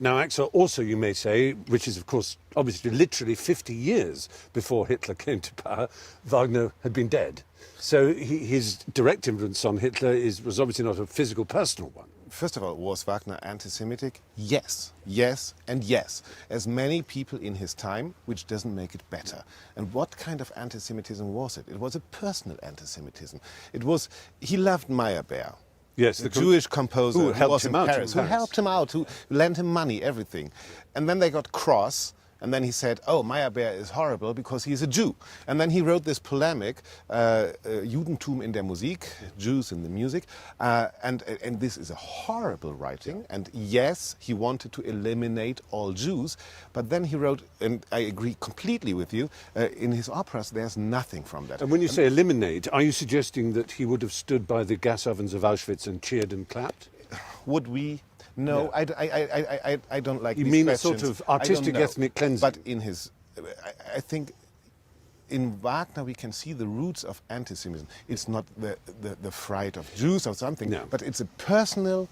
Now, Axel, also you may say, which is of course obviously literally 50 years before Hitler came to power, Wagner had been dead. So his direct influence on Hitler was obviously not a physical, personal one. First of all, was Wagner anti-Semitic? Yes, yes, and yes. As many people in his time, which doesn't make it better. And what kind of anti-Semitism was it? It was a personal anti-Semitism. He loved Meyerbeer. Yes, the Jewish composer who helped him out in Paris, who helped him out, who lent him money, everything. And then they got cross. And then he said, oh, Meyerbeer is horrible because he's a Jew. And then he wrote this polemic, Judentum in der Musik, Jews in the music. And this is a horrible writing. And yes, he wanted to eliminate all Jews. But then he wrote, and I agree completely with you, in his operas there's nothing from that. And when you say eliminate, are you suggesting that he would have stood by the gas ovens of Auschwitz and cheered and clapped? Would we? No, yeah. I don't like you these mean questions. A sort of artistic ethnic cleansing? But I think in Wagner we can see the roots of antisemitism. It's not the fright of Jews or something, no. But it's a personal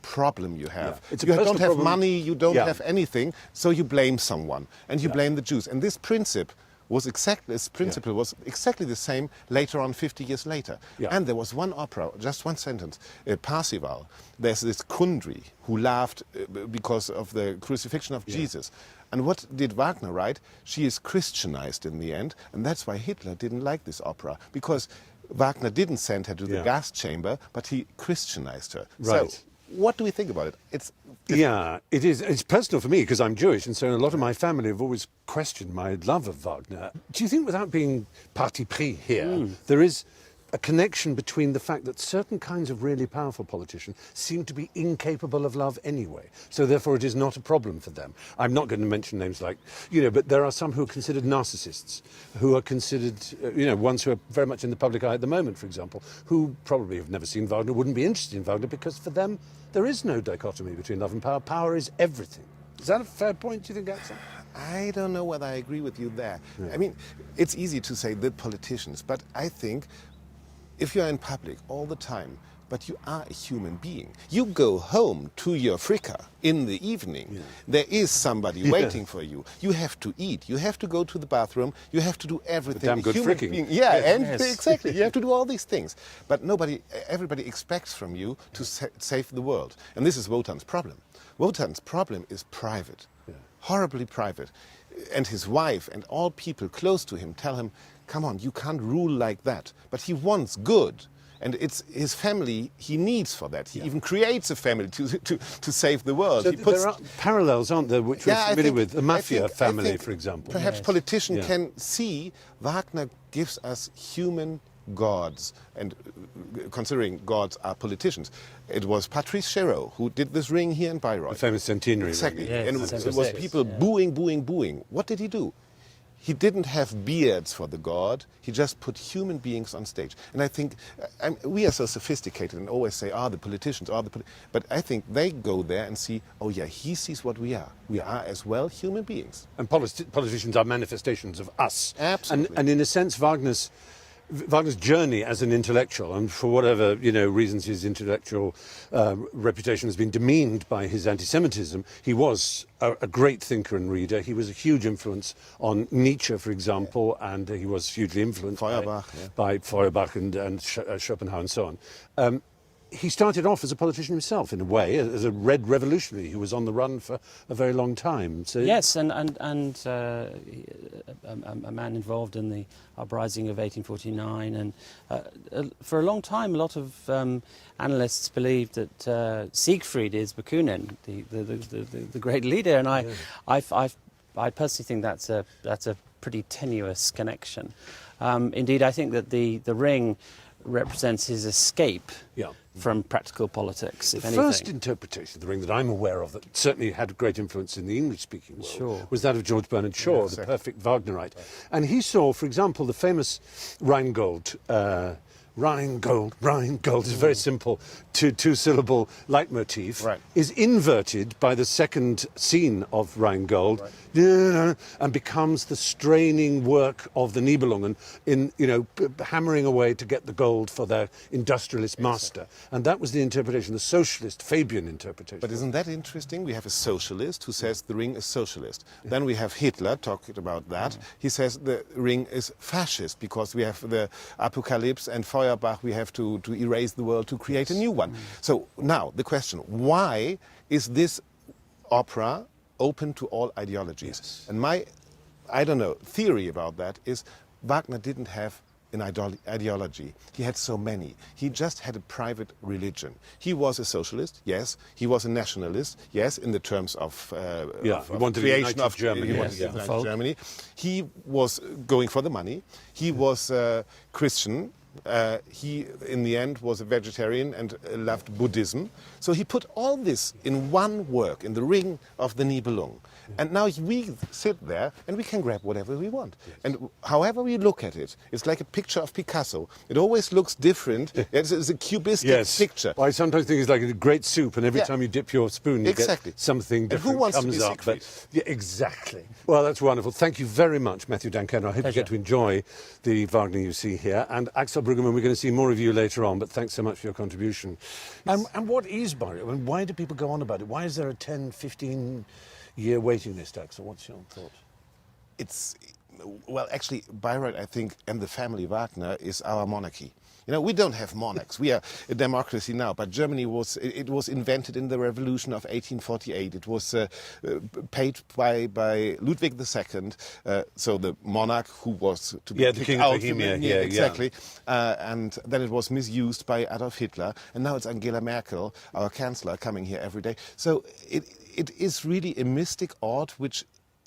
problem you have. Yeah. You don't have money, you don't have anything, so you blame someone and you blame the Jews. And this principle was exactly the same later on, 50 years later. Yeah. And there was one opera, just one sentence, Parzival. There's this Kundry who laughed because of the crucifixion of Jesus. And what did Wagner write? She is Christianized in the end, and that's why Hitler didn't like this opera, because Wagner didn't send her to the gas chamber, but he Christianized her. Right. So, what do we think about it? It is. It's personal for me because I'm Jewish, and so a lot of my family have always questioned my love of Wagner. Do you think, without being parti pris here, there is a connection between the fact that certain kinds of really powerful politicians seem to be incapable of love anyway, so therefore it is not a problem for them? I'm not going to mention names like, but there are some who are considered narcissists, who are considered, ones who are very much in the public eye at the moment, for example, who probably have never seen Wagner, wouldn't be interested in Wagner, because for them there is no dichotomy between love and power. Power is everything. Is that a fair point, do you think, Axel? I don't know whether I agree with you there. Yeah. I mean, it's easy to say the politicians, but I think if you're in public all the time, but you are a human being, you go home to your fricka in the evening, there is somebody waiting for you. You have to eat, you have to go to the bathroom, you have to do everything. Damn good fricking. Exactly, you have to do all these things. But everybody expects from you to save the world. And this is Wotan's problem. Wotan's problem is private, horribly private. And his wife and all people close to him tell him, come on, you can't rule like that. But he wants good. And it's his family he needs for that. He even creates a family to save the world. So there are parallels, aren't there, which we're familiar with? The mafia family, for example. Perhaps politicians can see Wagner gives us human gods, and considering gods are politicians. It was Patrice Chéreau who did this ring here in Bayreuth. The famous centenary exactly. ring. And it was people booing, booing, booing. What did he do? He didn't have beards for the god. He just put human beings on stage. And I think we are so sophisticated and always say, the politicians are but I think they go there and see, oh yeah, he sees what we are. We are as well human beings. And politicians are manifestations of us. Absolutely. And in a sense, Wagner's journey as an intellectual, and for whatever reasons his intellectual reputation has been demeaned by his anti-Semitism, he was a great thinker and reader. He was a huge influence on Nietzsche, for example, and he was hugely influenced by Feuerbach and Schopenhauer and so on. He started off as a politician himself, in a way, as a red revolutionary who was on the run for a very long time. So yes, and a man involved in the uprising of 1849, and for a long time, a lot of analysts believed that Siegfried is Bakunin, the great leader, and I personally think that's a pretty tenuous connection. Indeed, I think that the ring represents his escape from practical politics, if anything. The first interpretation of the ring that I'm aware of that certainly had a great influence in the English-speaking world was that of George Bernard Shaw, the perfect Wagnerite. And he saw, for example, the famous Rheingold Rheingold, Rheingold, it's a very simple two-syllable leitmotif, Right. is inverted by the second scene of Rheingold, and becomes the straining work of the Nibelungen in, hammering away to get the gold for their industrialist master. And that was the interpretation, the socialist Fabian interpretation. But isn't that interesting? We have a socialist who says the ring is socialist. Then we have Hitler talking about that. He says the ring is fascist because we have the apocalypse and Feuerbach, we have to erase the world to create a new one. So now the question, why is this opera open to all ideologies? Yes. And my, theory about that is Wagner didn't have an ideology. He had so many. He just had a private religion. He was a socialist, yes. He was a nationalist, yes, in the terms of, he wanted creation of Germany. He wanted to unite Germany. He was going for the money. He was Christian. He, in the end, was a vegetarian and loved Buddhism. So he put all this in one work, in the Ring of the Nibelung. And now we sit there and we can grab whatever we want. Yes. And however we look at it, it's like a picture of Picasso. It always looks different. It's a cubistic picture. Well, I sometimes think it's like a great soup, and every time you dip your spoon, you get something different. And who wants comes to be up. But, exactly. Well, that's wonderful. Thank you very much, Matthew Dancano. I hope you get to enjoy the Wagner you see here. And Axel Brüggemann, we're going to see more of you later on, but thanks so much for your contribution. And what is Bayreuth? And why do people go on about it? Why is there a 10, 15-year waiting list, Axel? What's your thought? Well, actually, Bayreuth, I think, and the family Wagner is our monarchy. We don't have monarchs. We are a democracy now, but Germany was invented in the revolution of 1848. It was paid by Ludwig II, so the monarch who was to be the King out of Bohemia. Exactly. And then it was misused by Adolf Hitler, and now it's Angela Merkel, our chancellor, coming here every day. So it is really a mystic art which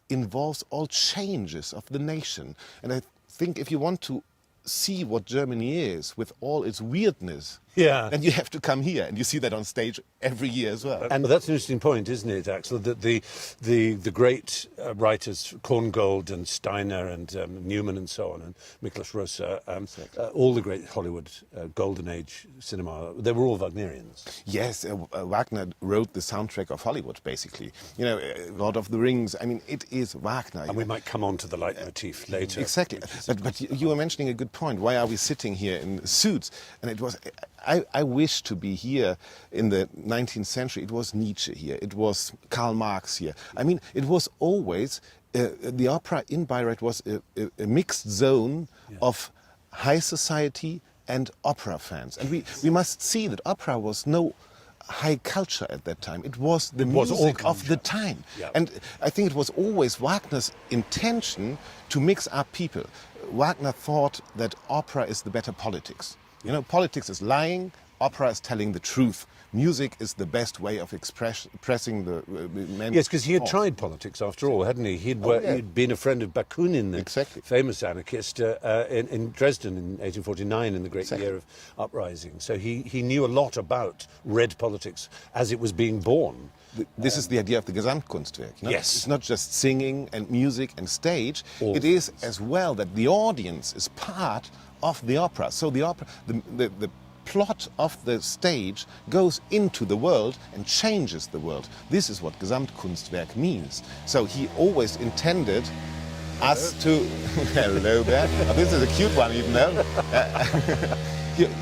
involves all changes of the nation. And I think if you want to see what Germany is with all its weirdness, then you have to come here, and you see that on stage every year as well. And that's an interesting point, isn't it, Axel? That the great writers, Korngold and Steiner and Newman and so on, and Miklos Rozsa, all the great Hollywood golden age cinema, they were all Wagnerians. Yes, Wagner wrote the soundtrack of Hollywood, basically. Lord of the Rings. I mean, it is Wagner. And we might come on to the leitmotif later. Exactly. But you were mentioning a good point. Why are we sitting here in suits? And it was. I wish to be here in the 19th century. It was Nietzsche here. It was Karl Marx here. I mean, it was always, the opera in Bayreuth was a mixed zone of high society and opera fans. And we must see that opera was no high culture at that time. It was the music of the time. Yeah. And I think it was always Wagner's intention to mix up people. Wagner thought that opera is the better politics. Politics is lying, opera is telling the truth. Music is the best way of expressing the men. Yes, because he had tried politics after all, hadn't he? He'd been a friend of Bakunin, the famous anarchist, in Dresden in 1849, in the great year of uprising. So he knew a lot about red politics as it was being born. This is the idea of the Gesamtkunstwerk. Yes. It's not just singing and music and stage. It is as well that the audience is part of the opera. So the opera, the plot of the stage goes into the world and changes the world. This is what Gesamtkunstwerk means. So he always intended us to... Hello there. Oh, this is a cute one, even though.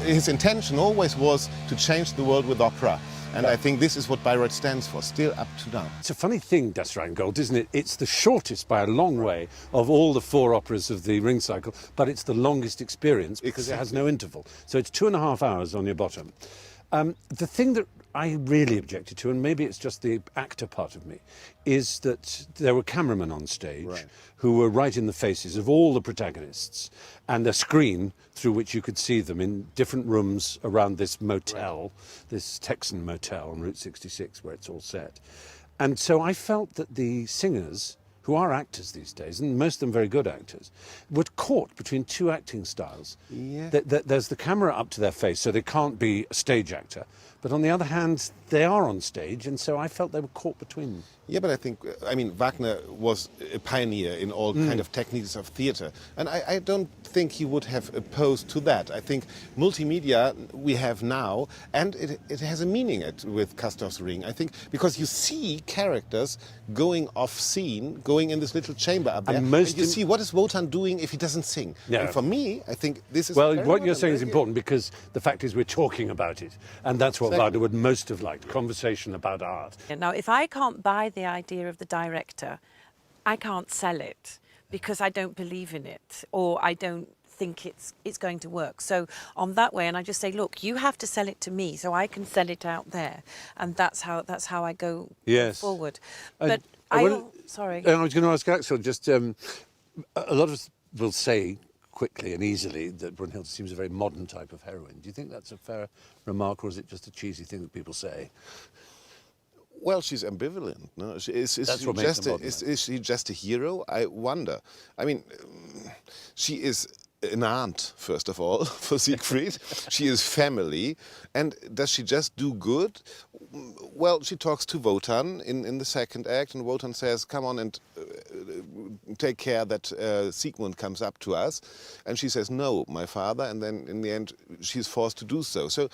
His intention always was to change the world with opera. And I think this is what Bayreuth stands for, still up to now. It's a funny thing, Das Rheingold, isn't it? It's the shortest by a long way of all the 4 operas of the Ring cycle, but it's the longest experience because it has no interval. So it's 2.5 hours on your bottom. The thing that I really objected to, and maybe it's just the actor part of me, is that there were cameramen on stage who were right in the faces of all the protagonists, and a screen through which you could see them in different rooms around this motel, this Texan motel on Route 66 where it's all set. And so I felt that the singers, who are actors these days, and most of them very good actors, were caught between 2 acting styles. Yeah. There's the camera up to their face, so they can't be a stage actor, But on the other hand, they are on stage, and so I felt they were caught between them. Yeah, but I think, Wagner was a pioneer in all kind of techniques of theatre. And I don't think he would have opposed to that. I think multimedia we have now, and it has a meaning with Castorf's Ring. I think because you see characters going off scene, going in this little chamber up there, and you see what is Wotan doing if he doesn't sing. Yeah. And for me, I think this is... Well, what you're saying is important because the fact is we're talking about it. And that's what Wagner would most have liked, conversation about art. Now, if I can't buy the idea of the director, I can't sell it because I don't believe in it or I don't think it's going to work. So on that way, and I just say, look, you have to sell it to me so I can sell it out there, and that's how I go forward. But sorry. I was going to ask Axel, just a lot of us will say quickly and easily that Brunhilde seems a very modern type of heroine. Do you think that's a fair remark, or is it just a cheesy thing that people say? Well, she's ambivalent. No, is she just a hero? I wonder. I mean, she is an aunt, first of all, for Siegfried. She is family. And does she just do good? Well, she talks to Wotan in the second act, and Wotan says, come on and take care that Siegmund comes up to us. And she says, no, my father. And then in the end, she's forced to do so. So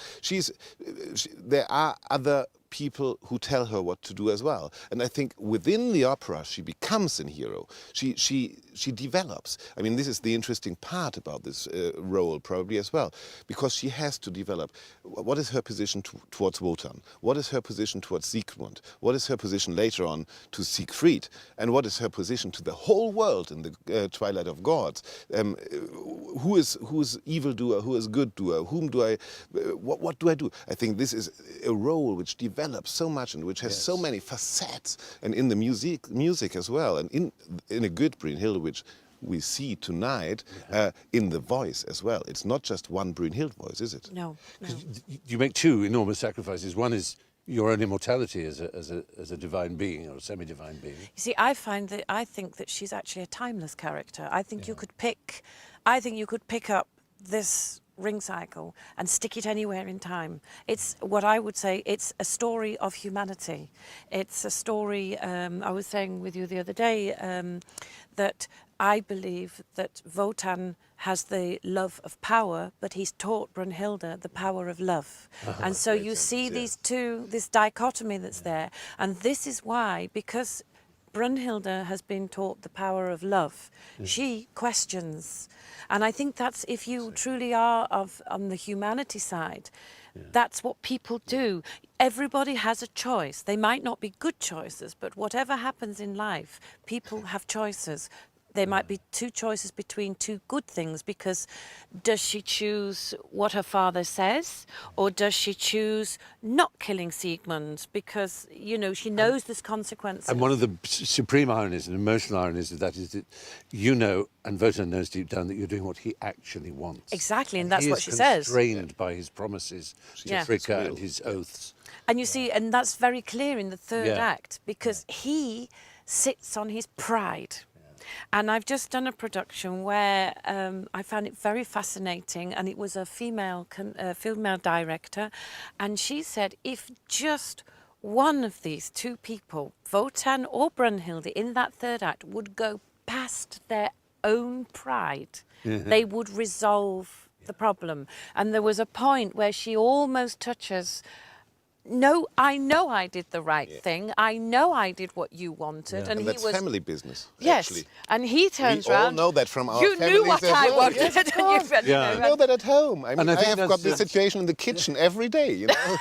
there are other people who tell her what to do as well. And I think within the opera, she becomes a hero. She develops. I mean, this is the interesting part about this role probably as well, because she has to develop. What is her position towards Wotan? What is her position towards Siegmund? What is her position later on to Siegfried? And what is her position to the whole world in the Twilight of Gods? Who is evildoer? Who is good doer? Whom do I? What do I do? I think this is a role which develops so much and which has so many facets, and in the music as well, and in a good Brünnhilde, which we see tonight in the voice as well. It's not just one Brünnhilde voice, is it? No. You make two enormous sacrifices. One is your own immortality as a divine being or a semi-divine being. You see, I think that she's actually a timeless character. I think you could pick up this ring cycle and stick it anywhere in time. It's what I would say, it's a story of humanity. It's a story, I was saying with you the other day, that I believe that Wotan has the love of power, but he's taught Brünnhilde the power of love. And so you see these two, this dichotomy that's there. And this is why, because Brünnhilde has been taught the power of love, she questions. And I think that's, if you truly are on the humanity side, that's what people do. Everybody has a choice. They might not be good choices, but whatever happens in life, people have choices. There might be two choices between two good things, because does she choose what her father says, or does she choose not killing Siegmund because, you know, she knows there's consequences? And one of the supreme ironies and emotional ironies of that is that you know, and Wotan knows deep down, that you're doing what he actually wants. Exactly, and that's what she says. He is constrained by his promises to Fricka and his oaths. And you see, and that's very clear in the third act, because he sits on his pride. And I've just done a production where I found it very fascinating, and it was a female director, and she said if just one of these two people, Wotan or Brünnhilde, in that third act would go past their own pride, they would resolve the problem. And there was a point where she almost touches, no, I know I did the right thing. I know I did what you wanted. And that's family business, yes, actually. And he turns around. We all know that from our You families knew what as I well. wanted. Yes, of course. I know that at home. I mean, I have got this situation in the kitchen every day, you know.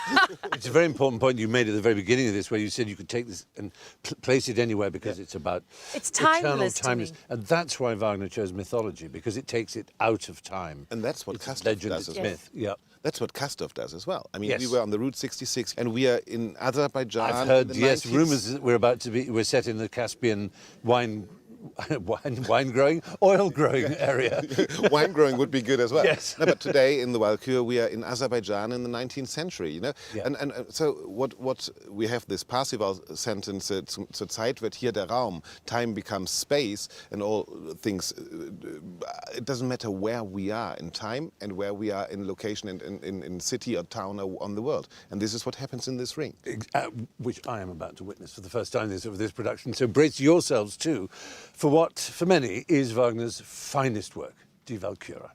It's a very important point you made at the very beginning of this, where you said you could take this and place it anywhere because it's about timeless, timeless. And that's why Wagner chose mythology, because it takes it out of time. And that's what Castorf legend, does as well. Myth. Yeah. That's what Castorf does as well. I mean, we were on the Route 66, and we are in Azerbaijan. I've heard, in the 90s. rumours that we're set in the Caspian wine wine growing, oil growing area. Wine growing would be good as well. Yes. No, but today in the Walküre we are in Azerbaijan in the 19th century, you know. Yeah. And so what we have this Parzival sentence, zur Zeit wird hier der Raum, time becomes space, and all things, it doesn't matter where we are in time and where we are in location in city or town or on the world. And this is what happens in this ring. Which I am about to witness for the first time of this production. So brace yourselves too for what, for many, is Wagner's finest work, Die Walküre.